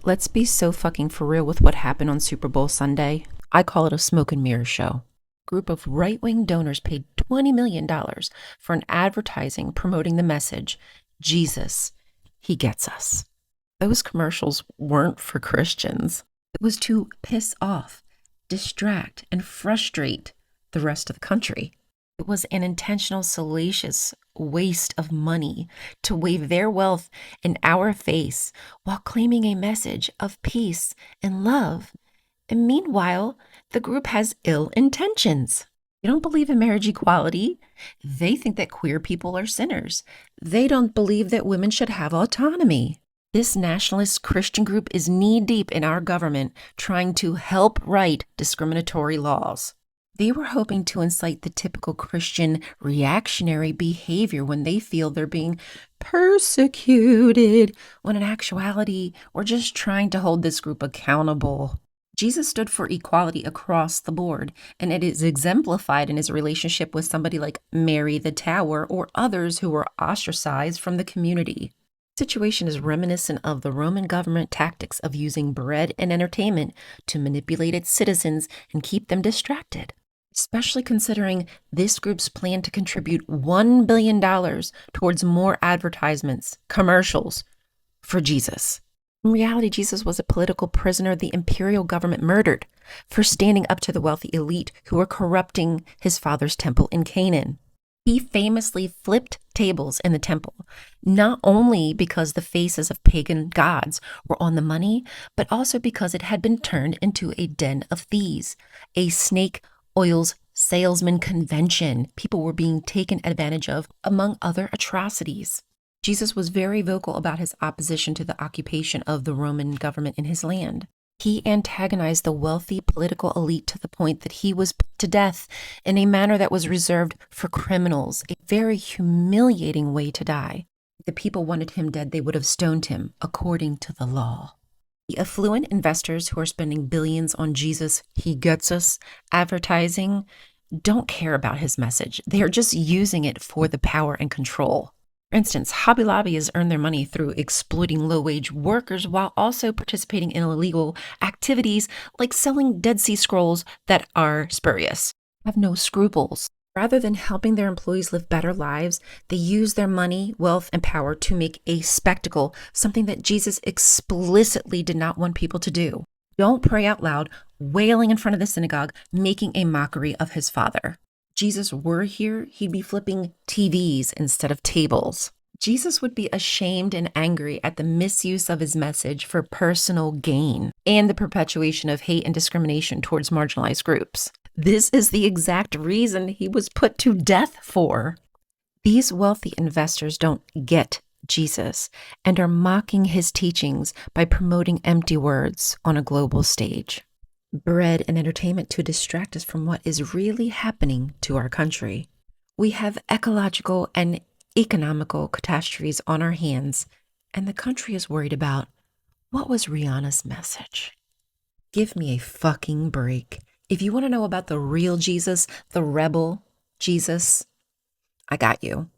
Let's be so fucking for real with what happened on Super Bowl Sunday. I call it a smoke and mirror show. A group of right-wing donors paid $20 million for an advertising promoting the message, Jesus, he gets us. Those commercials weren't for Christians. It was to piss off, distract, and frustrate the rest of the country. It was an intentional, salacious waste of money to wave their wealth in our face while claiming a message of peace and love. And meanwhile, the group has ill intentions. They don't believe in marriage equality. They think that queer people are sinners. They don't believe that women should have autonomy. This nationalist Christian group is knee-deep in our government trying to help write discriminatory laws. They were hoping to incite the typical Christian reactionary behavior when they feel they're being persecuted, when in actuality, we're just trying to hold this group accountable. Jesus stood for equality across the board, and it is exemplified in his relationship with somebody like Mary the Tower or others who were ostracized from the community. The situation is reminiscent of the Roman government tactics of using bread and entertainment to manipulate its citizens and keep them distracted, especially considering this group's plan to contribute $1 billion towards more advertisements, commercials for Jesus. In reality, Jesus was a political prisoner the imperial government murdered for standing up to the wealthy elite who were corrupting his father's temple in Canaan. He famously flipped tables in the temple, not only because the faces of pagan gods were on the money, but also because it had been turned into a den of thieves, a snake oils salesman convention. People were being taken advantage of, among other atrocities. Jesus was very vocal about his opposition to the occupation of the Roman government in his land. He antagonized the wealthy political elite to the point that he was put to death in a manner that was reserved for criminals, a very humiliating way to die. If the people wanted him dead, they would have stoned him, according to the law. The affluent investors who are spending billions on Jesus, he gets us, advertising, don't care about his message. They are just using it for the power and control. For instance, Hobby Lobby has earned their money through exploiting low-wage workers while also participating in illegal activities like selling Dead Sea Scrolls that are spurious. Have no scruples. Rather than helping their employees live better lives, they use their money, wealth, and power to make a spectacle, something that Jesus explicitly did not want people to do. Don't pray out loud, wailing in front of the synagogue, making a mockery of his father. Jesus were here, he'd be flipping TVs instead of tables. Jesus would be ashamed and angry at the misuse of his message for personal gain and the perpetuation of hate and discrimination towards marginalized groups. This is the exact reason he was put to death for. These wealthy investors don't get Jesus and are mocking his teachings by promoting empty words on a global stage. Bread and entertainment to distract us from what is really happening to our country. We have ecological and economical catastrophes on our hands, and the country is worried about what was Rihanna's message. Give me a fucking break. If you want to know about the real Jesus, the rebel Jesus, I got you.